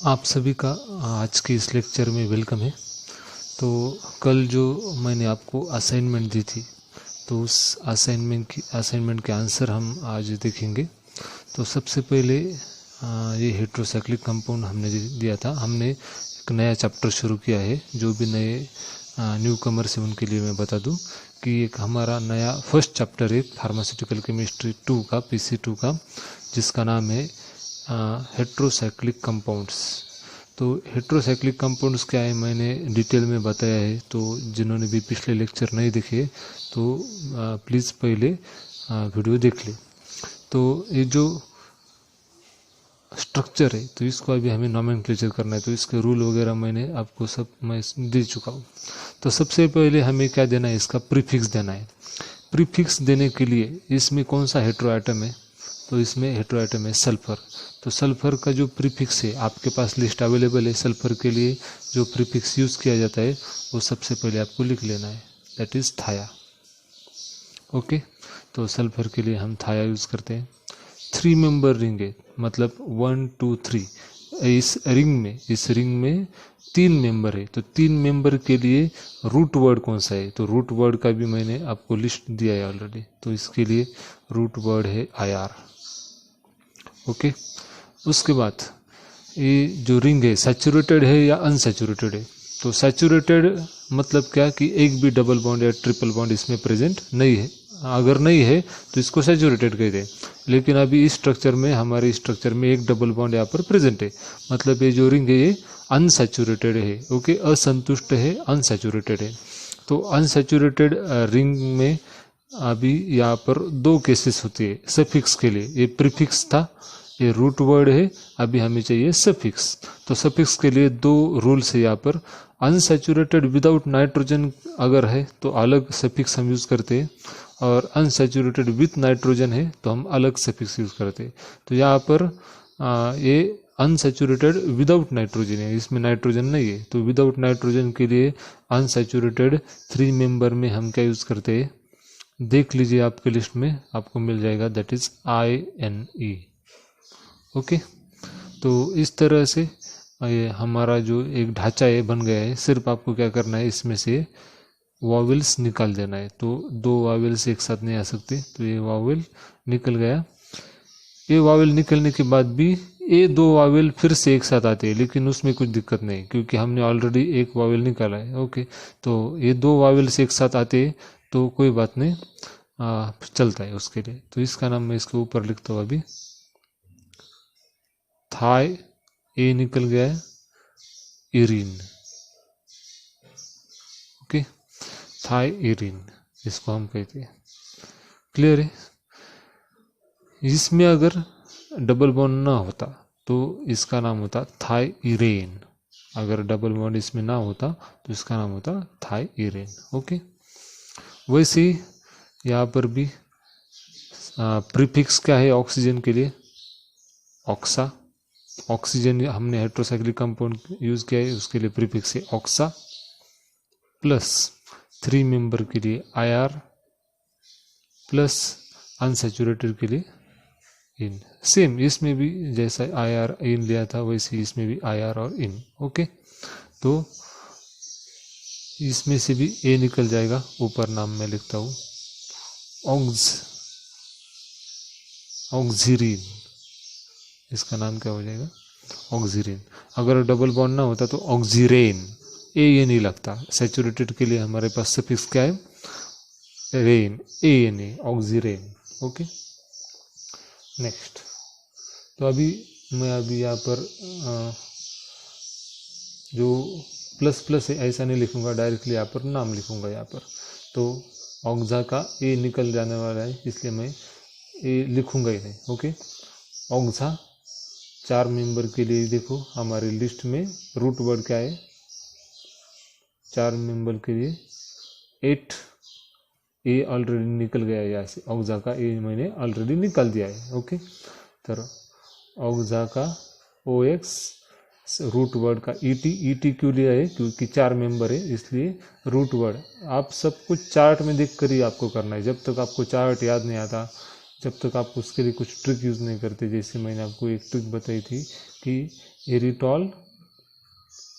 आप सभी का आज के इस लेक्चर में वेलकम है। तो कल जो मैंने आपको असाइनमेंट दी थी, तो उस असाइनमेंट के आंसर हम आज देखेंगे। तो सबसे पहले ये हेट्रोसाइक्लिक कंपाउंड हमने दिया था। हमने एक नया चैप्टर शुरू किया है। जो भी नए न्यू कमर्स है उनके लिए मैं बता दूं कि एक हमारा नया फर्स्ट चैप्टर है फार्मास्यूटिकल केमिस्ट्री 2 का, PC2 का, जिसका नाम है हेट्रोसाइक्लिक कंपाउंड्स। तो हेट्रोसाइक्लिक कंपाउंड्स क्या है मैंने डिटेल में बताया है। तो जिन्होंने भी पिछले लेक्चर नहीं देखे तो प्लीज़ पहले वीडियो देख ले। तो ये जो स्ट्रक्चर है तो इसको अभी हमें नॉमेनक्लेचर करना है। तो इसके रूल वगैरह मैंने आपको सब मैं दे चुका हूँ। तो सबसे पहले हमें क्या देना है, इसका प्रीफिक्स देना है। प्रीफिक्स देने के लिए इसमें कौन सा हेट्रो एटम है, तो इसमें हेट्रो एटम है सल्फर। तो सल्फर का जो प्रीफिक्स है आपके पास लिस्ट अवेलेबल है। सल्फर के लिए जो प्रीफिक्स यूज़ किया जाता है वो सबसे पहले आपको लिख लेना है, दैट इज़ थाया। ओके, तो सल्फर के लिए हम थाया यूज़ करते हैं। 3 मेंबर रिंग है, मतलब 1 2 3। इस रिंग में 3 मेंबर है। तो 3 मेंबर के लिए रूट वर्ड कौन सा है, तो रूट वर्ड का भी मैंने आपको लिस्ट दिया है ऑलरेडी। तो इसके लिए रूट वर्ड है IR। ओके, उसके बाद ये जो रिंग है सैचुरेटेड है या अनसैचुरेटेड है। तो सैचुरेटेड मतलब क्या कि एक भी डबल बॉन्ड या ट्रिपल बॉन्ड इसमें प्रेजेंट नहीं है। अगर नहीं है तो इसको सैचुरेटेड कहते हैं। लेकिन अभी इस स्ट्रक्चर में, हमारे स्ट्रक्चर में एक डबल बॉन्ड यहाँ पर प्रेजेंट है, मतलब ये जो रिंग है ये अनसैचुरेटेड है। ओके, असंतुष्ट है, अनसैचुरेटेड है। तो अनसैचुरेटेड रिंग में अभी यहाँ पर 2 केसेस होती है सफिक्स के लिए। ये प्रीफिक्स था, ये रूट वर्ड है, अभी हमें चाहिए सफिक्स। तो सफिक्स के लिए 2 रूल्स है यहाँ पर। अनसैचुरेटेड विदाउट नाइट्रोजन अगर है तो अलग सफिक्स हम यूज़ करते हैं, और अनसैचुरेटेड विथ नाइट्रोजन है तो हम अलग सफिक्स यूज़ करते हैं। तो यहाँ पर ये अनसैचुरेटेड विदाउट नाइट्रोजन है, इसमें नाइट्रोजन नहीं है। तो विदाउट नाइट्रोजन के लिए अनसैचुरेटेड 3 मेंबर में हम क्या यूज़ करते हैं, देख लीजिए आपके लिस्ट में आपको मिल जाएगा, दैट इज़ INE। ओके, तो इस तरह से ये हमारा जो एक ढांचा है बन गया है। सिर्फ आपको क्या करना है, इसमें से वावेल्स निकाल देना है। तो 2 वावेल्स एक साथ नहीं आ सकते, तो ये वावेल निकल गया। ये वावेल निकलने के बाद भी ये 2 वावेल फिर से एक साथ आते हैं, लेकिन उसमें कुछ दिक्कत नहीं क्योंकि हमने ऑलरेडी एक वावेल निकाला है। ओके, तो ये 2 वावेल से एक साथ आते हैं तो कोई बात नहीं, चलता है उसके लिए। तो इसका नाम मैं इसके ऊपर लिखता हूँ अभी, थाई ए निकल गया है, इरीन। ओके, थाई इरीन इसको हम कहते हैं। क्लियर है। इसमें अगर डबल बॉन्ड ना होता तो इसका नाम होता थाई इरेन। अगर डबल बॉन्ड इसमें ना होता तो इसका नाम होता थाई इरेन। ओके, वैसे ही यहाँ पर भी प्रीफिक्स क्या है ऑक्सीजन के लिए, ऑक्सा। ऑक्सीजन हमने हेट्रोसाइक्लिक कंपाउंड यूज़ किया है, उसके लिए प्रीफिक्स है ऑक्सा। प्लस 3 मेंबर के लिए IR, प्लस अनसैचुरेटेड के लिए इन। सेम इसमें भी जैसा IR इन लिया था वैसे इसमें भी IR और इन। ओके, तो इसमें से भी A निकल जाएगा, ऊपर नाम में लिखता हूँ ऑक्सीरीन। इसका नाम क्या हो जाएगा, ऑक्सीरीन। अगर डबल बॉन्ड ना होता तो ऑक्सीरेन, ये नहीं लगता। सैचुरेटेड के लिए हमारे पास सफिक्स क्या है, रेन, ANA, ऑक्सीरेन। Okay, next. तो मैं यहाँ पर जो प्लस प्लस है ऐसा नहीं लिखूंगा, डायरेक्टली यहाँ पर नाम लिखूंगा यहाँ पर। तो ऑक्सा का A निकल जाने वाला है, इसलिए मैं A लिखूंगा ही नहीं। ओके, ऑक्सा 4 मेंबर के लिए देखो हमारी लिस्ट में रूट वर्ड क्या है, 4 मेंबर के लिए 8 A ऑलरेडी निकल गया है। यहाँ से ऑक्सा का A मैंने ऑलरेडी निकाल दिया है। ओके, तो ऑक्सा का OX, रूट वर्ड का ET क्यों लिया है, क्योंकि 4 मेंबर है इसलिए रूट वर्ड। आप सब कुछ चार्ट में देख कर ही आपको करना है। जब तक आपको चार्ट याद नहीं आता, जब तक आप उसके लिए कुछ ट्रिक यूज़ नहीं करते। जैसे मैंने आपको एक ट्रिक बताई थी कि एरिटॉल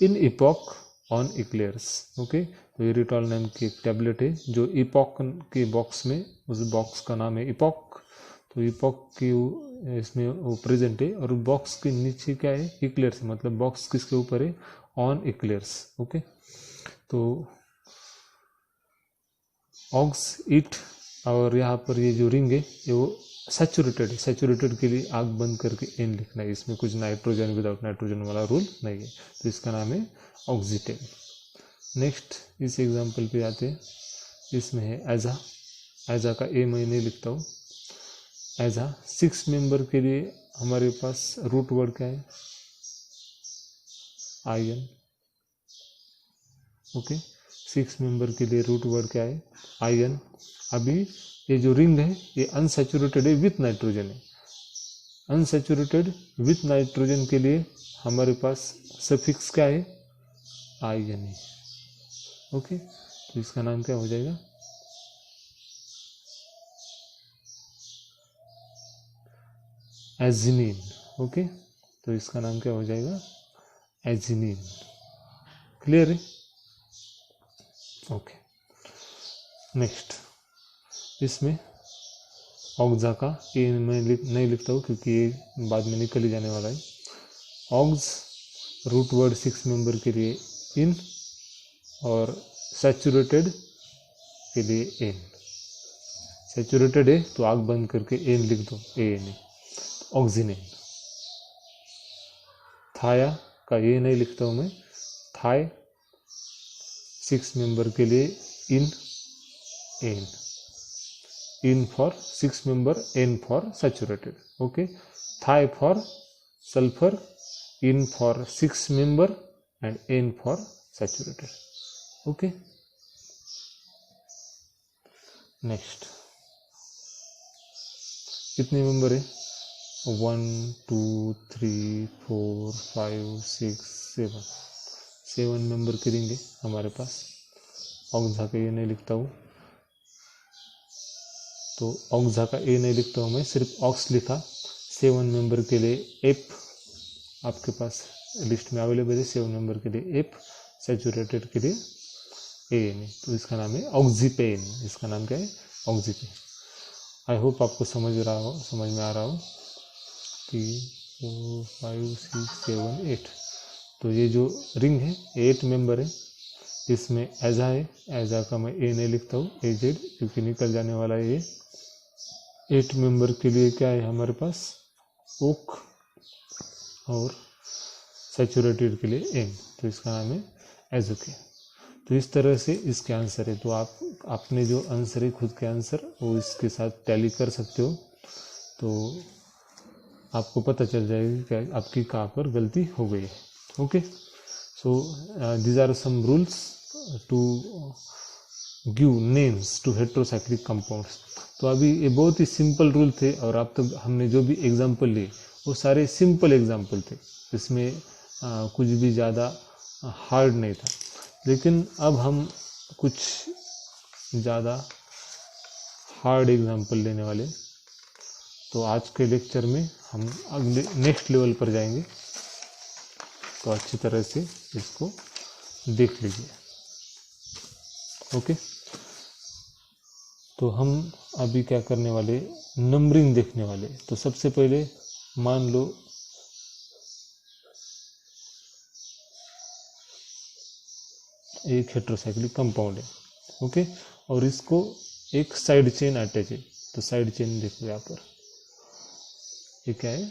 इन इपॉक ऑन इक्लेयर्स। ओके, तो एरिटॉल नाम की एक टैबलेट है जो इपॉक के बॉक्स में, उस बॉक्स का नाम है इपॉक। तो इपॉक की इसमें वो प्रेजेंट है, और बॉक्स के नीचे क्या है, इक्लेयर्स, मतलब बॉक्स किसके ऊपर है, ऑन इक्लेयर्स। ओके, तो ऑक्स इट, और यहाँ पर ये जो रिंग है ये वो सैचुरेटेड है। सैचुरेटेड के लिए आग बंद करके एन लिखना है, इसमें कुछ नाइट्रोजन विदाउट नाइट्रोजन वाला रूल नहीं है, तो इसका नाम है ऑक्सीटेन। नेक्स्ट इस एग्जांपल पे आते हैं, इसमें है एजा। एजा का ए मैं नहीं लिखता हूँ। एजा 6 मेंबर के लिए हमारे पास रूट वर्ड क्या है, आयन। ओके, 6 मेंबर के लिए रूट वर्ड क्या है, आयन। अभी ये जो रिंग है ये अनसैचुरेटेड है विथ नाइट्रोजन है। अनसैचुरेटेड विथ नाइट्रोजन के लिए हमारे पास सफिक्स क्या है, आयन है। ओके, तो इसका नाम क्या हो जाएगा, एजिनिन। ओके, तो इसका नाम क्या हो जाएगा, एजिनिन। क्लियर है? ओके, नेक्स्ट इसमें ऑक्जा का ए मैं नहीं लिखता हूँ क्योंकि ये बाद में निकल ही जाने वाला है। ऑक्स रूट वर्ड 6 मेंबर के लिए इन, और सैचुरेटेड के लिए एन। सैचुरेटेड है तो आग बंद करके एन लिख दो, ए एन, ऑक्सीनेन। थाया का ये नहीं लिखता हूँ मैं, थाई 6 मेंबर के लिए ine, ane, ine for 6 member, ane for saturated. Okay, thia for sulphur, ine for 6 member and ane for saturated. Okay, next कितने मेंबर है, 1 2 3 4 5 6 7 मेंबर की रिंग है हमारे पास। ऑक्सा का ये नहीं लिखता हूँ, तो ऑक्सा का ए नहीं लिखता हूँ मैं, सिर्फ ऑक्स लिखा। 7 मेंबर के लिए एफ आपके पास लिस्ट में अवेलेबल है, 7 मेंबर के लिए एफ, सैचुरेटेड के लिए ए एन, तो इसका नाम है ऑक्सीपेन। इसका नाम क्या है, ऑक्सीपेन। आई होप आपको समझ में आ रहा हो। 3 4 5 6 7 8, तो ये जो रिंग है 8 मेंबर है, इसमें एजा है। एजा का मैं ए नहीं लिखता हूँ, एजेड, क्योंकि निकल जाने वाला है ये। 8 मेंबर के लिए क्या है हमारे पास, ओक, और सैचुरेटेड के लिए एन, तो इसका नाम है एजोके। तो इस तरह से इसके आंसर है। तो आप अपने जो आंसर है खुद के आंसर वो इसके साथ टैली कर सकते हो, तो आपको पता चल जाएगा कि आपकी कहाँ पर गलती हो गई है। Okay, so these are some rules to give names to heterocyclic compounds. तो अभी ये बहुत ही सिंपल रूल थे, और अब तक हमने जो भी एग्जाम्पल लिए वो सारे सिंपल एग्जाम्पल थे, इसमें कुछ भी ज़्यादा हार्ड नहीं था। लेकिन अब हम कुछ ज़्यादा हार्ड एग्जाम्पल लेने वाले, तो आज के लेक्चर में हम अगले नेक्स्ट लेवल पर जाएंगे, तो अच्छी तरह से इसको देख लीजिए। ओके, तो हम अभी क्या करने वाले, नंबरिंग देखने वाले। तो सबसे पहले मान लो एक हेट्रोसाइक्लिक कंपाउंड है, ओके, और इसको एक साइड चेन अटैच है। तो साइड चेन देखो यहाँ पर, ये क्या है,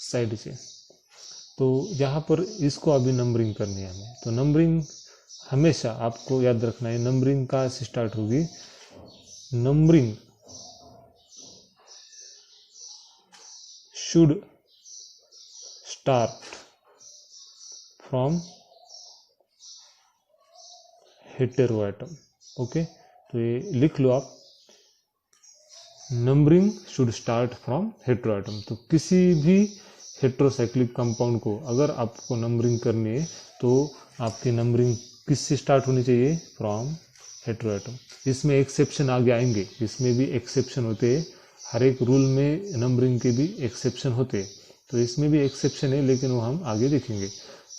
साइड चेन। तो यहाँ पर इसको अभी नंबरिंग करनी है हमें। तो नंबरिंग हमेशा आपको याद रखना है, नंबरिंग कहाँ से स्टार्ट होगी, numbering should start from hetero atom. Okay, तो ये लिख लो आप, numbering should start from hetero atom. तो किसी भी हेट्रोसाइक्लिक कंपाउंड को अगर आपको नंबरिंग करनी है तो आपकी नंबरिंग किससे स्टार्ट होनी चाहिए, फ्रॉम हेटेरो एटम। इसमें एक्सेप्शन आगे आएंगे, इसमें भी एक्सेप्शन होते हैं हर एक रूल में नंबरिंग के भी एक्सेप्शन होते हैं, तो इसमें भी एक्सेप्शन है, लेकिन वो हम आगे देखेंगे।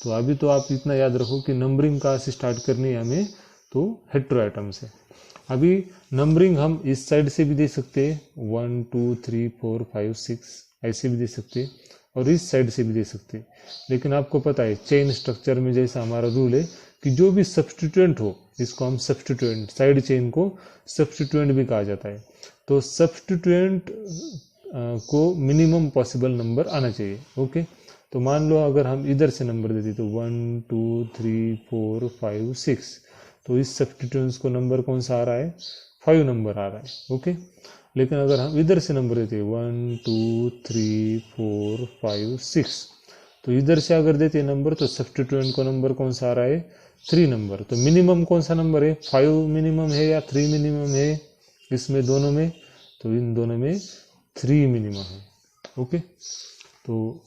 तो अभी तो आप इतना याद रखो कि नंबरिंग कहाँ से स्टार्ट करनी है हमें, तो हेटेरोएटम से। अभी नंबरिंग हम इस साइड से भी दे सकते हैं, 1 2 3 4 5 6 ऐसे भी दे सकते हैं, और इस साइड से भी दे सकते हैं। लेकिन आपको पता है चेन स्ट्रक्चर में जैसा हमारा रूल है कि जो भी सब्स्टिट्यूएंट हो, इसको हम सब्स्टिट्यूएंट, साइड चेन को सब्स्टिट्यूएंट भी कहा जाता है। तो सब्स्टिट्यूएंट को मिनिमम पॉसिबल नंबर आना चाहिए। ओके, तो मान लो अगर हम इधर से नंबर देते तो 1 2 3 4 5 6, तो इस सब्स्टिट्यूएंट्स को नंबर कौन सा आ रहा है, 5 नंबर आ रहा है। ओके, लेकिन अगर हम इधर से नंबर देते 1 2 3 4 5 6, तो इधर से अगर देते नंबर तो सब्स्टिट्यूएंट को नंबर कौन सा आ रहा है, 3 नंबर। तो मिनिमम कौन सा नंबर है, 5 मिनिमम है या 3 मिनिमम है, इसमें दोनों में, तो इन दोनों में 3 मिनिमम है। ओके, तो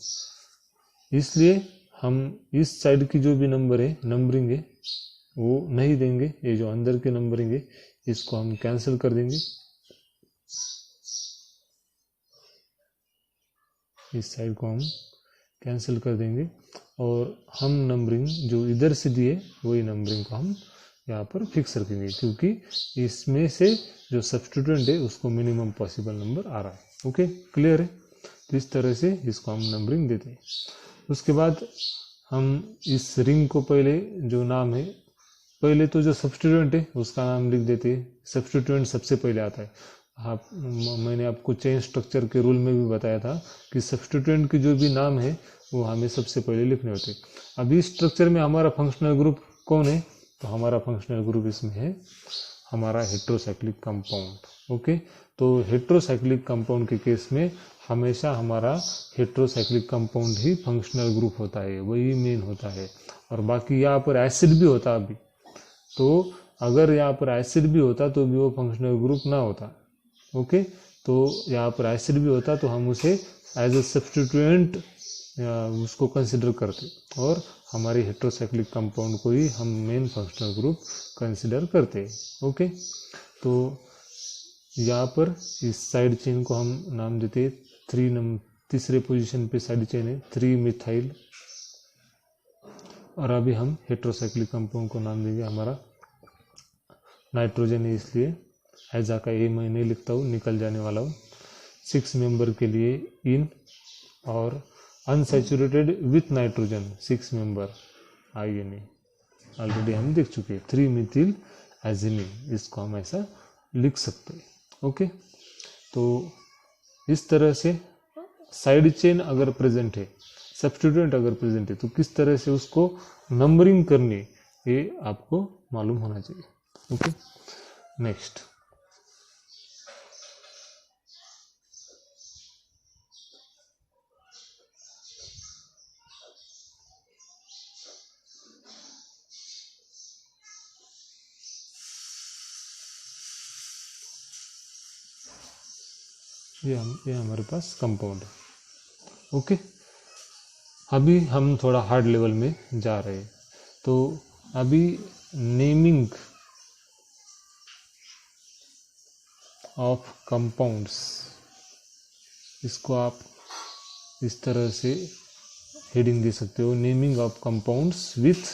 इसलिए हम इस साइड की जो भी नंबर है, नंबरिंग है, वो नहीं देंगे। ये जो अंदर के नंबरिंग है इसको हम कैंसिल कर देंगे, इस साइड को हम कैंसिल कर देंगे, और हम नंबरिंग जो इधर से दिए वही नंबरिंग को हम यहाँ पर फिक्स रखेंगे, क्योंकि इसमें से जो सब्स्टिट्यूएंट है उसको मिनिमम पॉसिबल नंबर आ रहा है। ओके, क्लियर है? तो इस तरह से इसको हम नंबरिंग देते हैं। उसके बाद हम इस रिंग को पहले जो नाम है, पहले तो जो सब्स्टिट्यूएंट है उसका नाम लिख देते हैं। सब्स्टिट्यूएंट सबसे पहले आता है। मैंने आपको चेन स्ट्रक्चर के रूल में भी बताया था कि सब्स्टिट्यूएंट के जो भी नाम है वो हमें सबसे पहले लिखने होते हैं। अभी इस स्ट्रक्चर में हमारा फंक्शनल ग्रुप कौन है, तो हमारा फंक्शनल ग्रुप इसमें है हमारा हेटेरोसाइक्लिक कंपाउंड। ओके, तो हेटेरोसाइक्लिक कंपाउंड के केस में हमेशा हमारा हेटेरोसाइक्लिक कंपाउंड ही फंक्शनल ग्रुप होता है, वही मेन होता है। और बाकी यहाँ पर एसिड भी होता अभी, तो अगर यहाँ पर एसिड भी होता तो भी वो फंक्शनल ग्रुप ना होता। ओके, तो यहाँ पर एसिड भी होता तो हम उसे एज ए सब्स्टिट्यूएंट उसको कंसिडर करते, और हमारी हेटेरोसाइक्लिक कंपाउंड को ही हम मेन फंक्शनल ग्रुप कंसिडर करते। ओके, तो यहाँ पर इस साइड चेन को हम नाम देते 3 पोजीशन पे साइड चेन है 3 मिथाइल, और अभी हम हेटेरोसाइक्लिक कंपाउंड को नाम देंगे हमारा नाइट्रोजन है, इसलिए हैजा का ए मैं नहीं लिखता हूँ, निकल जाने वाला हूँ। 6 मेंबर के लिए इन, और unsaturated with nitrogen 6 member INA already हम देख चुके हैं, 3 मिथिल एजिनिन, इसको हम ऐसा लिख सकते हैं। ओके, तो इस तरह से साइड चेन अगर प्रेजेंट है, सब्स्टिट्यूएंट अगर प्रेजेंट है, तो किस तरह से उसको नंबरिंग करनी ये आपको मालूम होना चाहिए। ओके, नेक्स्ट ये हमारे पास कंपाउंड है। ओके, अभी हम थोड़ा हार्ड लेवल में जा रहे हैं। तो अभी नेमिंग ऑफ कंपाउंड्स, इसको आप इस तरह से हेडिंग दे सकते हो, naming of compounds with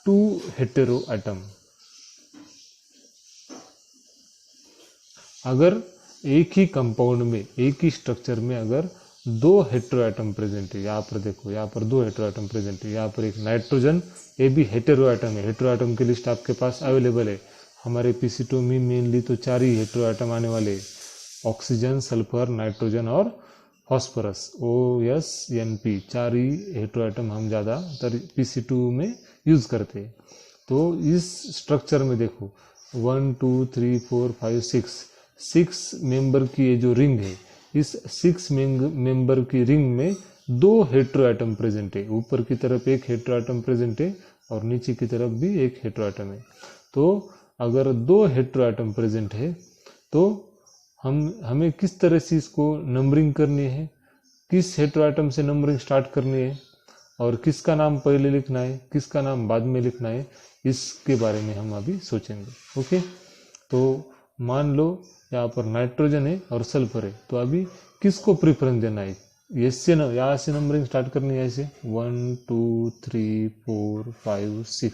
2 hetero atom. अगर एक ही कंपाउंड में, एक ही स्ट्रक्चर में अगर 2 हेटेरो एटम प्रेजेंट है, यहाँ पर देखो, यहाँ पर 2 हेटेरो एटम प्रेजेंट है, यहाँ पर एक नाइट्रोजन, ये भी हेटेरो एटम है। हेटेरो एटम की लिस्ट आपके पास अवेलेबल है। हमारे पीसीटो में मेनली तो 4 ही हेटेरो एटम आने वाले हैं, ऑक्सीजन, सल्फर, नाइट्रोजन और फॉस्फोरस, OSNP, 4 ही हेटेरो एटम हम ज़्यादातर pC2 में यूज़ करते हैं। तो इस स्ट्रक्चर में देखो 1 2 3 4 5 6 मेंबर की ये जो रिंग है, इस 6 मेंबर की रिंग में 2 हेटेरो एटम प्रेजेंट है। ऊपर की तरफ एक हेटेरो एटम प्रेजेंट है और नीचे की तरफ भी एक हेटेरो एटम है। तो अगर 2 हेटेरो एटम प्रेजेंट है तो हमें किस तरह से इसको नंबरिंग करनी है, किस हेटेरो एटम से नंबरिंग स्टार्ट करनी है, और किसका नाम पहले लिखना है, किसका नाम बाद में लिखना है, इसके बारे में हम अभी सोचेंगे। ओके, तो मान लो यहाँ पर नाइट्रोजन है और सल्फर है, तो अभी किसको प्रेफरेंस देना है? ऐसे न यहाँ से नंबरिंग स्टार्ट करनी है, ऐसे 1 2 3 4 5 6,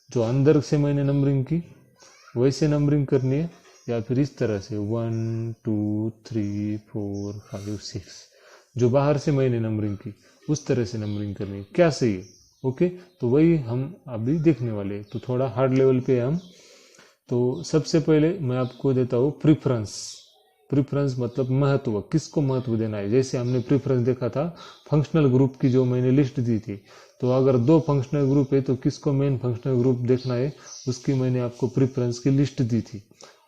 जो अंदर से मैंने नंबरिंग की वैसे नंबरिंग करनी है, या फिर इस तरह से 1 2 3 4 5 6, जो बाहर से मैंने नंबरिंग की उस तरह से नंबरिंग करनी है, क्या सही है? ओके, तो वही हम अभी देखने वाले हैं। तो थोड़ा हार्ड लेवल पे हम, तो सबसे पहले मैं आपको देता हूँ प्रिफरेंस। प्रिफरेंस मतलब महत्व, किसको महत्व देना है। जैसे हमने प्रिफरेंस देखा था फंक्शनल ग्रुप की, जो मैंने लिस्ट दी थी, तो अगर 2 फंक्शनल ग्रुप है तो किसको मेन फंक्शनल ग्रुप देखना है, उसकी मैंने आपको प्रिफरेंस की लिस्ट दी थी।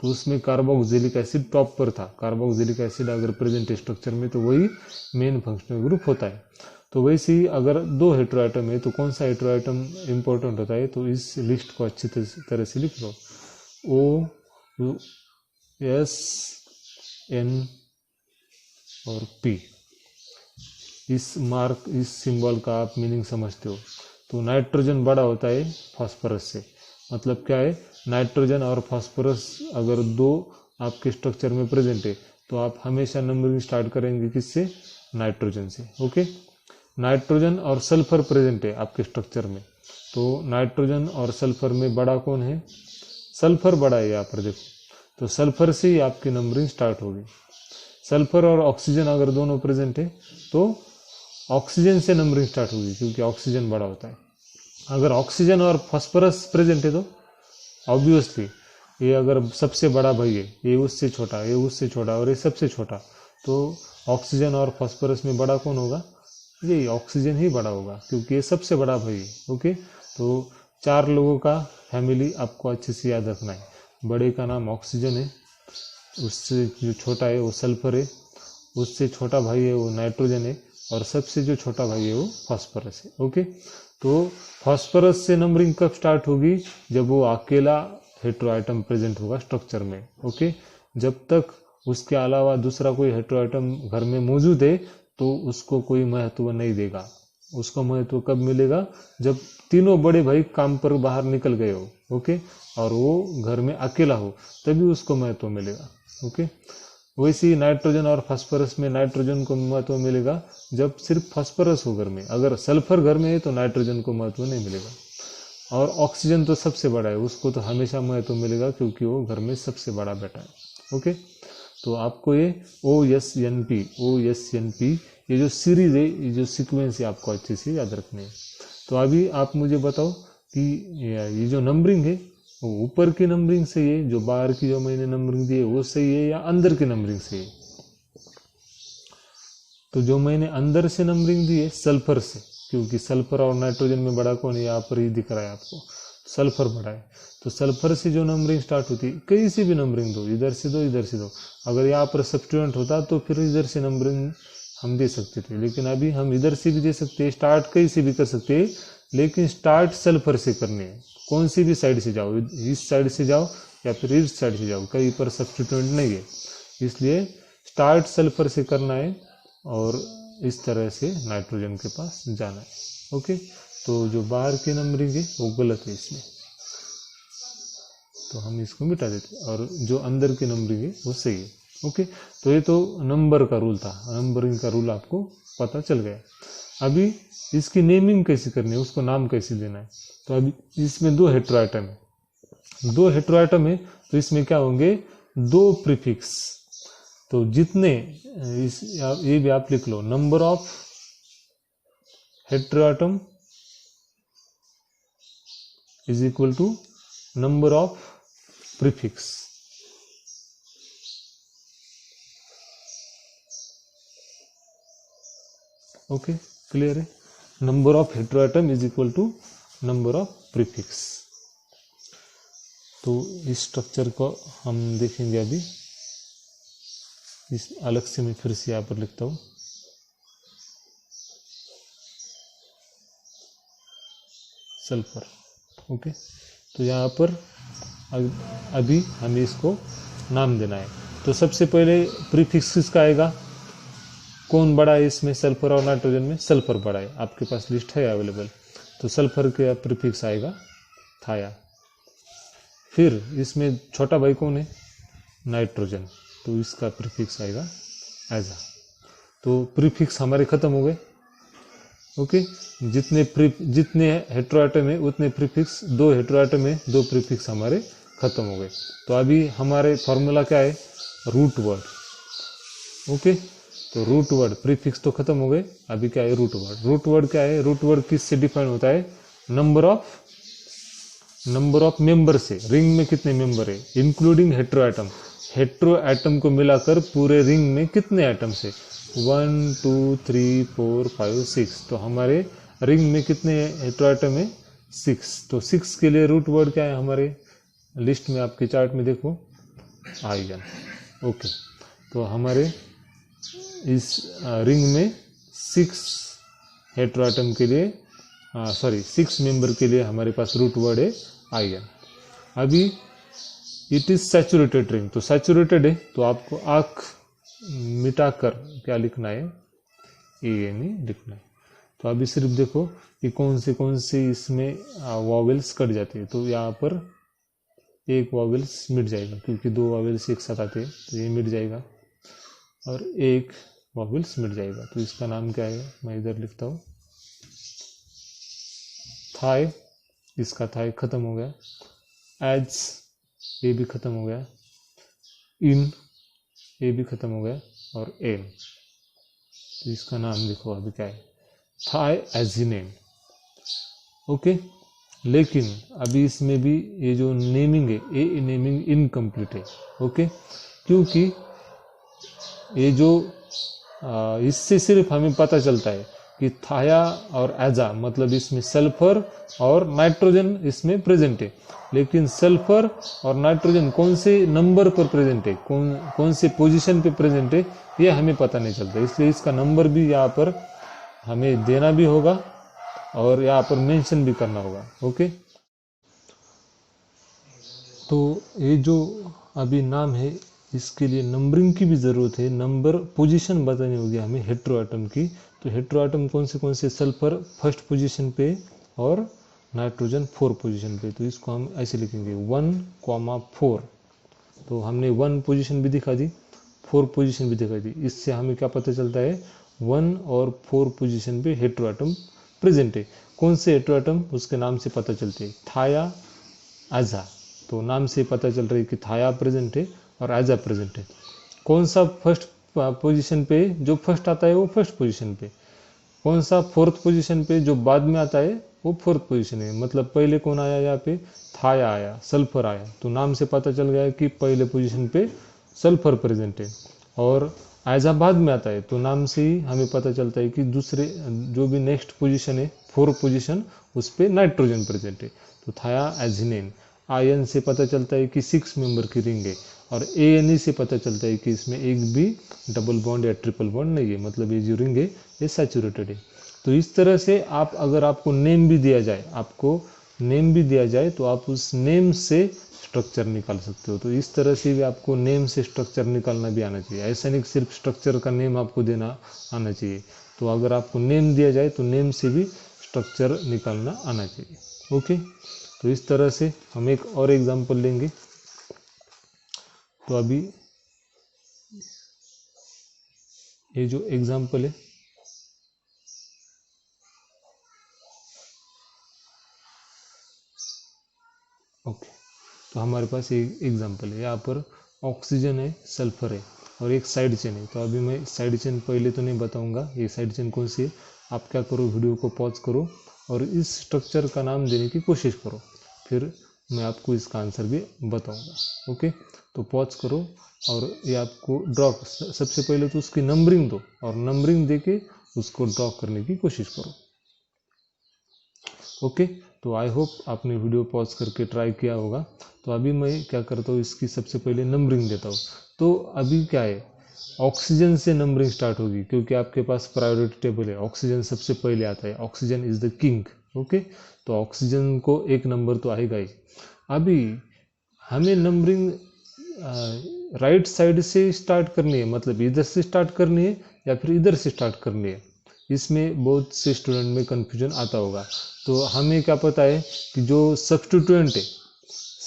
तो उसमें कार्बोक्सिलिक एसिड टॉप पर था। कार्बोक्सिलिक एसिड अगर प्रेजेंट स्ट्रक्चर में तो वही मेन फंक्शनल ग्रुप होता है। तो वैसे ही अगर 2 हेटेरोएटम है तो कौन सा हेटेरोएटम इंपॉर्टेंट होता है, तो इस लिस्ट को अच्छी तरह से लिख लो। O S N और P, इस मार्क, इस सिंबल का आप मीनिंग समझते हो। तो नाइट्रोजन बड़ा होता है फास्फोरस से, मतलब क्या है, नाइट्रोजन और फास्फोरस अगर 2 आपके स्ट्रक्चर में प्रेजेंट है तो आप हमेशा नंबरिंग स्टार्ट करेंगे किससे? नाइट्रोजन से। ओके, नाइट्रोजन और सल्फर प्रेजेंट है आपके स्ट्रक्चर में, तो नाइट्रोजन और सल्फर में बड़ा कौन है? सल्फर बड़ा है यहाँ पर देखो, तो सल्फर से ही आपकी नंबरिंग स्टार्ट होगी। सल्फर और ऑक्सीजन अगर दोनों प्रेजेंट है तो ऑक्सीजन से नंबरिंग स्टार्ट होगी, क्योंकि ऑक्सीजन बड़ा होता है। अगर ऑक्सीजन और फास्फोरस प्रेजेंट है तो ऑब्वियसली ये अगर सबसे बड़ा भाई है, ये उससे छोटा, ये उससे छोटा और ये सबसे छोटा, तो ऑक्सीजन और फास्फोरस में बड़ा कौन होगा? ये ऑक्सीजन ही बड़ा होगा, क्योंकि ये सबसे बड़ा भाई है। ओके, तो 4 लोगों का फैमिली आपको अच्छे से याद रखना है। बड़े का नाम ऑक्सीजन है, उससे जो छोटा है वो सल्फर है, उससे छोटा भाई है वो नाइट्रोजन है, और सबसे जो छोटा भाई है वो फास्फोरस है। ओके, तो फास्फोरस से नंबरिंग कब स्टार्ट होगी? जब वो अकेला हेटेरोएटम प्रेजेंट होगा स्ट्रक्चर में। ओके, जब तक उसके अलावा दूसरा कोई हेटेरोएटम घर में मौजूद है तो उसको कोई महत्व नहीं देगा। उसको महत्व कब मिलेगा? जब तीनों बड़े भाई काम पर बाहर निकल गए हो, ओके, और वो घर में अकेला हो, तभी उसको महत्व मिलेगा। ओके, वैसे ही नाइट्रोजन और फास्फोरस में नाइट्रोजन को महत्व मिलेगा जब सिर्फ फास्फोरस हो घर में। अगर सल्फर घर में है तो नाइट्रोजन को महत्व नहीं मिलेगा। और ऑक्सीजन तो सबसे बड़ा है, उसको तो हमेशा महत्व मिलेगा, क्योंकि वो घर में सबसे बड़ा बेटा है। ओके, तो आपको ये OSNP ये जो सीरीज है, ये जो सीक्वेंस है, आपको अच्छे से याद रखने है। तो अभी आप मुझे बताओ कि ये जो नंबरिंग है वो ऊपर की नंबरिंग से है, जो बाहर की जो मैंने नंबरिंग दी है वो सही है, या अंदर की नंबरिंग से है? तो जो मैंने अंदर से नंबरिंग दी है सल्फर से, क्योंकि सल्फर और नाइट्रोजन में बड़ा कौन है? यहाँ पर ही दिख रहा है आपको, सल्फर बड़ा है। तो सल्फर से जो नंबरिंग स्टार्ट होती है, कहीं से भी नंबरिंग दो, इधर से दो, इधर से दो। अगर यहाँ पर सब्स्टिट्यूएंट होता तो फिर इधर से नंबरिंग हम दे सकते थे, लेकिन अभी हम इधर से भी दे सकते हैं, स्टार्ट कहीं से भी कर सकते हैं, लेकिन स्टार्ट सल्फर से करनी है। कौन सी भी साइड से जाओ, इस साइड से जाओ या फिर इस साइड से जाओ, कहीं पर सब्स्टिट्यूएंट नहीं है, इसलिए स्टार्ट सल्फर से करना है और इस तरह से नाइट्रोजन के पास जाना है। ओके, तो जो बाहर की नंबरिंग है वो गलत है इसमें, तो हम इसको मिटा देते हैं, और जो अंदर की नंबरिंग है वो सही है। ओके, तो ये तो नंबर का रूल था, नंबरिंग का रूल आपको पता चल गया। अभी इसकी नेमिंग कैसे करनी है, उसको नाम कैसे देना है। तो अभी इसमें 2 हेटेरोएटम है, 2 हेटेरोएटम है, तो इसमें क्या होंगे? 2 प्रीफिक्स। तो जितने ये भी आप लिख लो, number of heteroatom is equal to number of prefix. Okay, clear है? Number of heteroatom is equal to number of prefix. तो इस स्ट्रक्चर को हम देखेंगे अभी, इस अलग से मैं फिर से यहाँ पर लिखता हूँ। सल्फर। ओके, तो यहाँ पर अभी हमें इसको नाम देना है। तो सबसे पहले प्रीफिक्स किसका आएगा? कौन बड़ा है इसमें, सल्फर और नाइट्रोजन में? सल्फर बड़ा है, आपके पास लिस्ट है अवेलेबल। तो सल्फर का प्रीफिक्स आएगा थाया। फिर इसमें छोटा भाई कौन है? नाइट्रोजन, तो इसका प्रीफिक्स आएगा एजा। तो प्रीफिक्स हमारे खत्म हो गए। ओके, जितने हेट्रोएटम है उतने प्रीफिक्स, 2 हेट्रोएटम है 2 प्रीफिक्स हमारे खत्म हो गए। तो अभी हमारे फॉर्मूला क्या है, रूट वर्ड। ओके, तो रूट वर्ड, प्रीफिक्स तो खत्म हो गए, अभी क्या है रूट वर्ड। रूट वर्ड क्या है, रूट वर्ड किससे डिफाइन होता है, नंबर ऑफ मेंबर से। रिंग में कितने मेंबर है, इंक्लूडिंग हेट्रोएटम, हेट्रोएटम को मिलाकर पूरे रिंग में कितने एटम्स है, 1 2 3 4 5 6। तो हमारे रिंग में कितने हेट्रोएटम है, 6। तो 6 के लिए रूट वर्ड क्या है हमारे लिस्ट में, आपके चार्ट में देखो, आइगन। ओके, तो हमारे इस रिंग में 6 हेट्रोएटम के लिए, 6 मेंबर के लिए हमारे पास रूट वर्ड है आइगन। अभी इट इज सैचुरेटेड रिंग, तो सैचुरेटेड है तो आपको आंख मिटाकर क्या लिखना है, ANE लिखना है। तो अभी सिर्फ देखो कि कौन से इसमें वॉवेल्स कट जाते हैं। तो यहाँ पर एक वॉवेल्स मिट जाएगा, क्योंकि 2 वॉवेल्स एक साथ आते हैं, तो ये मिट जाएगा, और एक वॉवेल्स मिट जाएगा। तो इसका नाम क्या है, मैं इधर लिखता हूँ, थाई, इसका थाई खत्म हो गया, एज ये भी खत्म हो गया, इन ये भी खत्म हो गया, और एन। तो इसका नाम देखो अभी क्या है, थायएजिनेन। ओके, लेकिन अभी इसमें भी ये जो नेमिंग है, ये नेमिंग इनकम्प्लीट है। ओके, क्योंकि ये जो इससे सिर्फ हमें पता चलता है कि थाया और एजा, मतलब इसमें सल्फर और नाइट्रोजन इसमें प्रेजेंट है, लेकिन सल्फर और नाइट्रोजन कौन से नंबर पर प्रेजेंट है, कौन से पोजीशन पे प्रेजेंट है, ये हमें पता नहीं चलता। इसलिए इसका नंबर भी यहाँ पर हमें देना भी होगा और यहाँ पर मेंशन भी करना होगा। ओके, तो ये जो अभी नाम है, इसके लिए नंबरिंग की भी ज़रूरत है, नंबर पोजीशन बतानी होगी हमें हेट्रोएटम की। तो हेट्रोएटम कौन से, सल्फर फर्स्ट पोजीशन पे और नाइट्रोजन 4 पोजीशन पे। तो इसको हम ऐसे लिखेंगे 1,4। तो हमने 1 पोजीशन भी दिखा दी, 4 पोजीशन भी दिखा दी। इससे हमें क्या पता चलता है, 1 और 4 पोजीशन पे हेट्रोएटम प्रेजेंट है। कौन से हेट्रोएटम, उसके नाम से पता चलते हैं, थाया, एजा। तो नाम से पता चल रहा है कि थाया प्रेजेंट है और एजा प्रेजेंट है। कौन सा फर्स्ट पोजीशन पे, जो फर्स्ट आता है वो फर्स्ट पोजीशन पे, कौन सा फोर्थ पोजीशन पे, जो बाद में आता है वो फोर्थ पोजीशन है। मतलब पहले कौन आया यहाँ पे, थाया आया, सल्फर आया, तो नाम से पता चल गया कि पहले पोजीशन पे सल्फर प्रेजेंट है। और एजा बाद में आता है, तो नाम से ही हमें पता चलता है कि दूसरे जो भी नेक्स्ट पोजीशन है, 4 पोजीशन, उस पर नाइट्रोजन प्रेजेंट है। तो थायाएजिनेन। आयन से पता चलता है कि 6 मेंबर की रिंग है, और ANE से पता चलता है कि इसमें एक भी डबल बॉन्ड या ट्रिपल बॉन्ड नहीं है, मतलब ये जो रिंग है ये सैचुरेटेड है। तो इस तरह से आप, अगर आपको नेम भी दिया जाए, तो आप उस नेम से स्ट्रक्चर निकाल सकते हो। तो इस तरह से भी आपको नेम से स्ट्रक्चर निकालना भी आना चाहिए, ऐसा नहीं सिर्फ स्ट्रक्चर का नेम आपको देना आना चाहिए। तो अगर आपको नेम दिया जाए तो नेम से भी स्ट्रक्चर निकालना आना चाहिए। ओके, तो इस तरह से हम एक और एग्जांपल लेंगे। तो अभी ये जो एग्जांपल है, ओके, तो हमारे पास एक एग्जांपल है, यहाँ पर ऑक्सीजन है, सल्फर है, और एक साइड चेन है। तो अभी मैं साइड चेन पहले तो नहीं बताऊंगा ये साइड चेन कौन सी है। आप क्या करो, वीडियो को पॉज करो और इस स्ट्रक्चर का नाम देने की कोशिश करो, फिर मैं आपको इसका आंसर भी बताऊंगा। ओके, तो पॉज करो और ये आपको ड्रॉ, सबसे पहले तो उसकी नंबरिंग दो और नंबरिंग देके उसको ड्रॉ करने की कोशिश करो। ओके, तो आई होप आपने वीडियो पॉज करके ट्राई किया होगा। तो अभी मैं क्या करता हूँ, इसकी सबसे पहले नंबरिंग देता हूँ। तो अभी क्या है, ऑक्सीजन से नंबरिंग स्टार्ट होगी, क्योंकि आपके पास प्रायोरिटी टेबल है, ऑक्सीजन सबसे पहले आता है, oxygen is the king. Okay, तो ऑक्सीजन को एक नंबर तो आएगा ही। अभी हमें नंबरिंग राइट साइड से स्टार्ट करनी है, मतलब इधर से स्टार्ट करनी है या फिर इधर से स्टार्ट करनी है। इसमें बहुत से स्टूडेंट में कंफ्यूजन आता होगा। तो हमें क्या पता है कि जो सब्स्टिट्यूएंट है,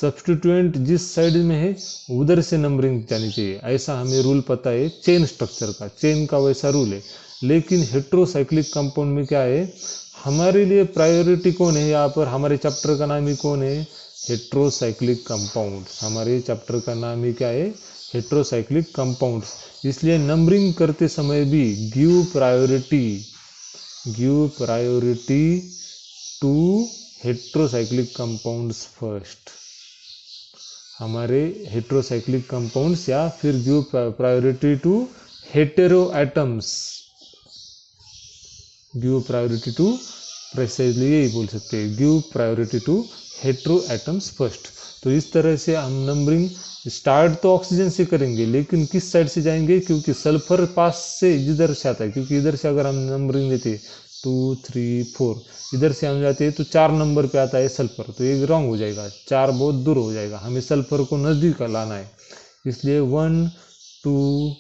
सब्स्टिट्यूएंट जिस साइड में है उधर से नंबरिंग जानी चाहिए, ऐसा हमें रूल पता है चेन स्ट्रक्चर का, चेन का वैसा रूल है। लेकिन हेट्रोसाइक्लिक कंपाउंड में क्या है, हमारे लिए प्रायोरिटी कौन है, यहाँ पर हमारे चैप्टर का नाम ही कौन है, हेट्रोसाइक्लिक कंपाउंड। हमारे चैप्टर का नाम ही क्या है, हेट्रोसाइक्लिक कंपाउंड। इसलिए नंबरिंग करते समय भी give priority to heterocyclic compounds first. हमारे हेट्रोसाइक्लिक कंपाउंड्स या फिर give priority to hetero atoms, give priority to, precisely यही बोल सकते हैं, give priority to hetero atoms first. तो इस तरह से हम नंबरिंग स्टार्ट तो ऑक्सीजन से करेंगे, लेकिन किस साइड से जाएंगे, क्योंकि सल्फर पास से इधर से आता है, क्योंकि इधर से अगर हम नंबरिंग देते 2 3 4 इधर से हम जाते हैं तो 4 नंबर पे आता है सल्फर, तो ये रॉन्ग हो जाएगा, 4 बहुत दूर हो जाएगा, हमें सल्फर को नज़दीक लाना है। इसलिए 1 2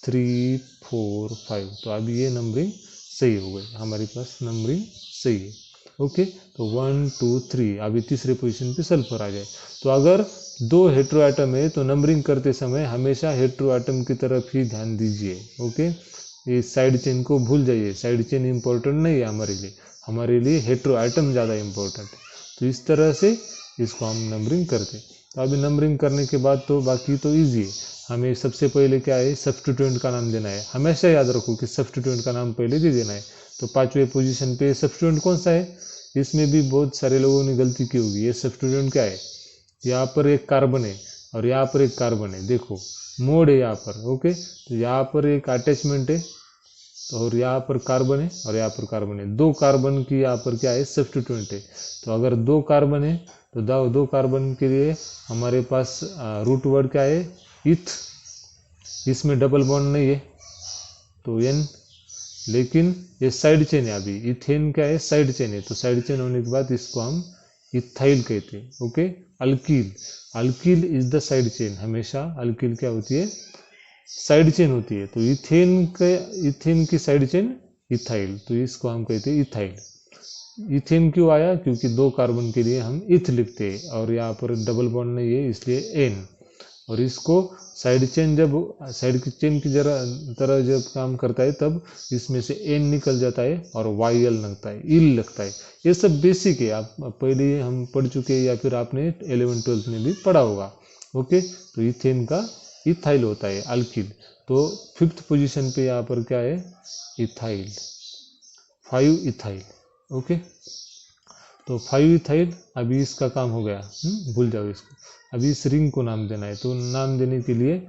3 4 5, तो अभी ये नंबरिंग सही हो गई, हमारे पास नंबरिंग सही है। ओके, तो 1 2 3, अभी तीसरे पोजीशन पे सल्फर आ जाए। तो अगर 2 हेट्रो एटम है तो नंबरिंग करते समय हमेशा हेट्रो एटम की तरफ ही ध्यान दीजिए। ओके, ये साइड चेन को भूल जाइए, साइड चेन इंपॉर्टेंट नहीं है हमारे लिए हेट्रो एटम ज़्यादा इंपॉर्टेंट है। तो इस तरह से इसको हम नंबरिंग करते। तो अभी नंबरिंग करने के बाद तो बाकी तो ईजी है। हमें सबसे पहले क्या है, सब्स्टिट्यूएंट का नाम देना है। हमेशा याद रखो कि सब्स्टिट्यूएंट का नाम पहले दे देना है। तो 5वें पोजीशन पे सब्स्टिट्यूएंट कौन सा है, इसमें भी बहुत सारे लोगों ने गलती की होगी। ये सब्स्टिट्यूएंट क्या है, यहाँ पर एक कार्बन है और यहाँ पर एक कार्बन है, देखो मोड है यहाँ पर। ओके, तो यहाँ पर एक अटैचमेंट है और यहाँ पर कार्बन है और यहाँ पर कार्बन है, 2 कार्बन की यहाँ पर क्या है, सब्स्टिट्यूएंट है। तो अगर 2 कार्बन है तो 2 कार्बन के लिए हमारे पास रूट वर्ड क्या है, इथ। इसमें डबल बॉन्ड नहीं है तो एन, लेकिन ये साइड चेन है। अभी इथेन क्या है, साइड चेन है, तो साइड चेन होने के बाद इसको हम इथाइल कहते हैं। Okay, alkyl is the side chain. हमेशा अल्कील क्या होती है, साइड चेन होती है। तो इथेन की साइड चेन इथाइल, तो इसको हम कहते हैं इथाइल। इथेन क्यों आया, क्योंकि 2 कार्बन के लिए हम इथ लिखते हैं और यहाँ पर डबल बॉन्ड नहीं है, इसलिए एन। और इसको साइड चेन, जब साइड की चेन की तरह जब काम करता है तब इसमें से एन निकल जाता है और वाई एल लगता है, इल लगता है। ये सब बेसिक है, आप पहले हम पढ़ चुके हैं या फिर आपने 11th-12th में भी पढ़ा होगा। ओके, तो इथेन का इथाइल होता है अल्किल। तो 5th पोजीशन पे यहाँ पर क्या है, इथाइल, 5 इथाइल। ओके, तो 5 इथाइल। अभी इसका काम हो गया, भूल जाओ इसको। अभी इस रिंग को नाम देना है, तो नाम देने के लिए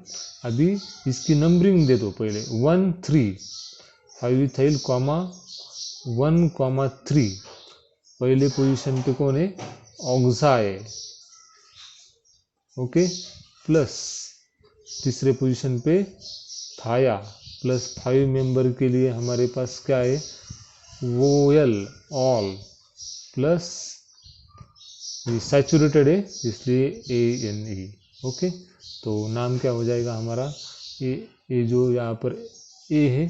अभी इसकी नंबरिंग दे दो पहले 1 3, 5 इथाइल 1 3। पहले पोजीशन पे कौन है, ऑक्सा है। ओके, प्लस तीसरे पोजीशन पे थाया, प्लस 5 मेंबर के लिए हमारे पास क्या है, वोयल, ऑल, प्लस ये सैचुरेटेड है इसलिए ANE। ओके, तो नाम क्या हो जाएगा हमारा, ये जो यहाँ पर A है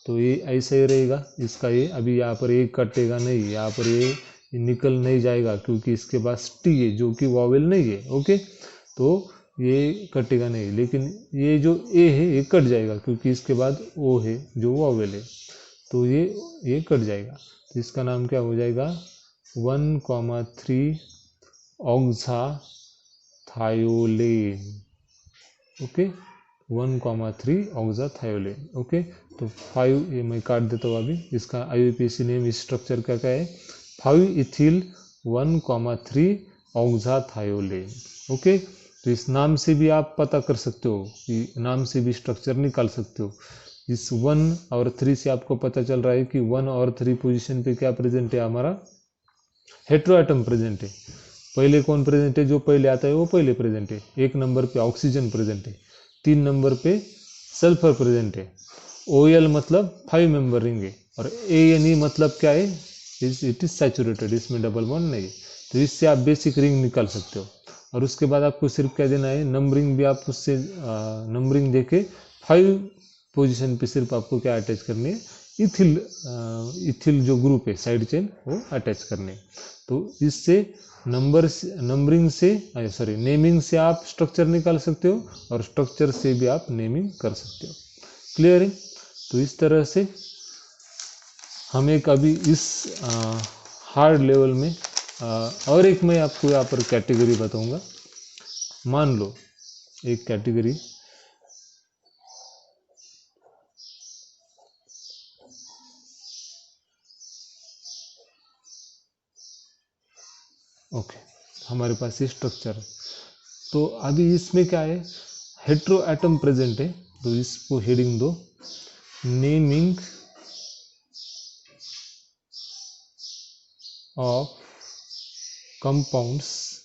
तो ये ऐसा ही रहेगा इसका। ये अभी यहाँ पर ए कटेगा नहीं, यहाँ पर ये निकल नहीं जाएगा क्योंकि इसके पास टी है जो कि वॉवेल नहीं है। ओके, तो ये कटेगा नहीं, लेकिन ये जो ए है ये कट जाएगा क्योंकि इसके बाद ओ है जो वॉवेल है, तो ये कट जाएगा। तो इसका नाम क्या हो जाएगा, 1,3 ऑक्साथायोलेन। ओके, 1,3 ऑक्साथायोलेन। ओके, तो 5 ये मैं काट देता हूँ अभी। इसका IUPAC नेम इस स्ट्रक्चर का क्या है, 5 इथिल 1,3 ऑक्साथायोलेन। ओके, तो इस नाम से भी आप पता कर सकते हो, कि नाम से भी स्ट्रक्चर निकाल सकते हो। इस 1 और 3 से आपको पता चल रहा है कि 1 और 3 पोजीशन पे क्या प्रेजेंट है, हमारा हेट्रो एटम प्रेजेंट है। पहले कौन प्रेजेंट है, जो पहले आता है वो पहले प्रेजेंट है। 1 नंबर पे ऑक्सीजन प्रेजेंट है, 3 नंबर पे सल्फर प्रेजेंट है। OL मतलब 5 मेंबर रिंग है और ANE मतलब क्या है, इट इज सैचुरेटेड, इसमें डबल बॉन्ड नहीं है। तो इससे आप बेसिक रिंग निकाल सकते हो। और उसके बाद आपको सिर्फ क्या देना है, नंबरिंग भी आप उससे नंबरिंग देके 5 पोजीशन पे सिर्फ आपको क्या अटैच करनी है, इथिल जो ग्रुप है साइड चेन वो अटैच करने। तो इससे नेमिंग से आप स्ट्रक्चर निकाल सकते हो और स्ट्रक्चर से भी आप नेमिंग कर सकते हो। क्लियर है? तो इस तरह से हम एक अभी इस हार्ड लेवल में और एक मैं आपको यहाँ पर कैटेगरी बताऊंगा। मान लो एक कैटेगरी ओके, हमारे पास ये स्ट्रक्चर है। तो अभी इसमें क्या है, हेट्रो एटम प्रेजेंट है, तो इसको हेडिंग दो naming of compounds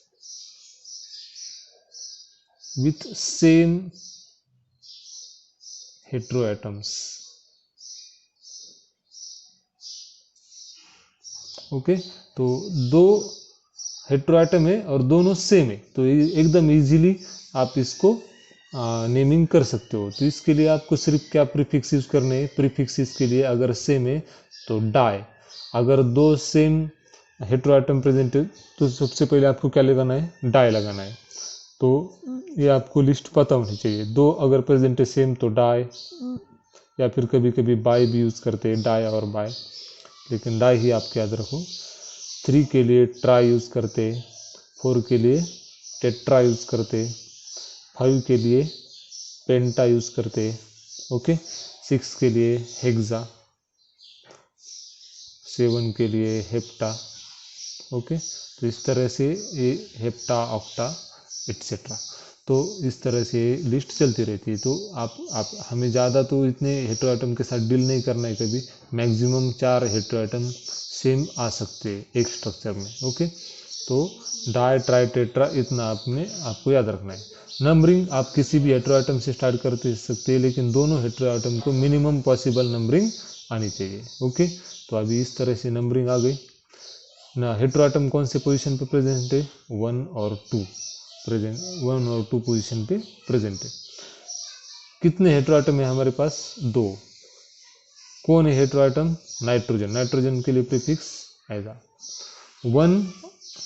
with same hetero atoms. Okay, तो दो हेट्रोएटम है और दोनों सेम है, तो एकदम इजीली आप इसको नेमिंग कर सकते हो। तो इसके लिए आपको सिर्फ क्या प्रीफिक्स यूज करने हैं, प्रीफिक्स इसके लिए अगर सेम है तो डाई, अगर दो सेम हेट्रोएटम प्रेजेंट है तो सबसे पहले आपको क्या लगाना है, डाई लगाना है। तो ये आपको लिस्ट पता होनी चाहिए। दो अगर प्रेजेंट है सेम तो डाई, या फिर कभी कभी बाई भी यूज करते हैं, डाई और बाई, लेकिन डाई ही आप याद रखो। 3 के लिए ट्राई यूज करते, 4 के लिए टेट्रा यूज करते, 5 के लिए पेंटा यूज करते, ओके, 6 के लिए हेक्सा, 7 के लिए हेप्टा, ओके। तो इस तरह से ये हेप्टा, ऑक्टा एटसेट्रा, तो इस तरह से लिस्ट चलती रहती है। तो आप हमें ज़्यादा तो इतने हेट्रोएटम के साथ डील नहीं करना है, कभी मैक्सिमम 4 हेट्रोएटम सेम आ सकते हैं एक स्ट्रक्चर में, ओके। तो डाई ट्राई टेट्रा इतना आपको याद रखना है। नंबरिंग आप किसी भी हेट्रोएटम से स्टार्ट कर सकते हैं, लेकिन दोनों हेट्रोएटम को मिनिमम पॉसिबल नंबरिंग आनी चाहिए, ओके। तो अभी इस तरह से नंबरिंग आ गई ना। हेट्रोएटम कौन से पोजीशन पे प्रेजेंट है, 1 और 2 प्रेजेंट, 1 और 2 पोजीशन पे प्रेजेंट है। कितने हेट्रोएटम है हमारे पास, 2। कौन है हेट्रोएटम, नाइट्रोजन, नाइट्रोजन के लिए प्रीफिक्स आएगा 1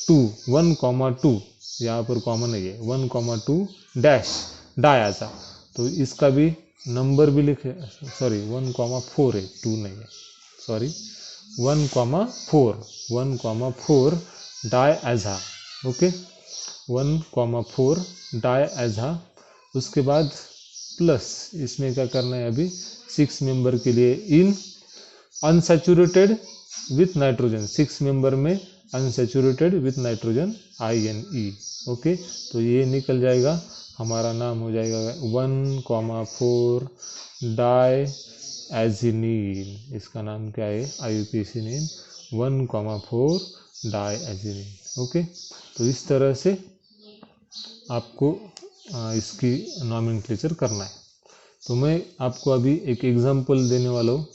2, 1,2 यहाँ पर कॉमन है, 1,2 डैश डाई आजा, तो इसका भी नंबर भी लिखे, सॉरी 1,4 है, 2 नहीं है, सॉरी 1,4 डाई एजा, ओके, 1,4 डाई एजा। उसके बाद प्लस इसमें क्या करना है, अभी 6 मेंबर के लिए इन अनसैचुरेटेड विथ नाइट्रोजन, 6 मेंबर में unsaturated with nitrogen INE, okay. तो ये निकल जाएगा, हमारा नाम हो जाएगा 1,4 डाई एजिनीन, इसका नाम क्या है, IUPAC नेम 1,4 डाई एजिनीन, ओके। तो इस तरह से आपको इसकी नॉमेनक्लेचर करना है। तो मैं आपको अभी एक एग्जांपल देने वाला हूँ,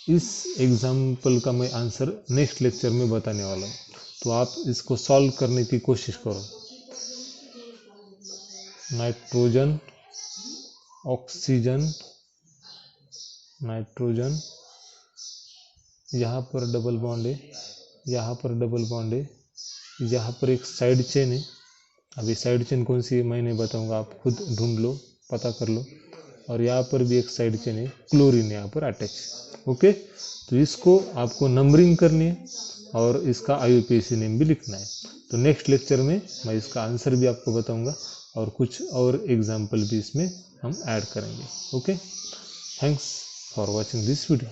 इस एग्जांपल का मैं आंसर नेक्स्ट लेक्चर में बताने वाला हूँ, तो आप इसको सॉल्व करने की कोशिश करो। नाइट्रोजन, ऑक्सीजन, नाइट्रोजन, यहाँ पर डबल बॉन्ड है, यहाँ पर डबल बॉन्ड है, यहाँ पर एक साइड चेन है। अभी साइड चेन कौन सी है मैं नहीं बताऊंगा, आप खुद ढूंढ लो, पता कर लो। और यहाँ पर भी एक साइड चेन है, क्लोरीन यहाँ पर अटैच, ओके। तो इसको आपको नंबरिंग करनी है और इसका IUPAC नेम भी लिखना है। तो नेक्स्ट लेक्चर में मैं इसका आंसर भी आपको बताऊंगा और कुछ और एग्जाम्पल भी इसमें हम ऐड करेंगे, okay. Thanks for watching this video.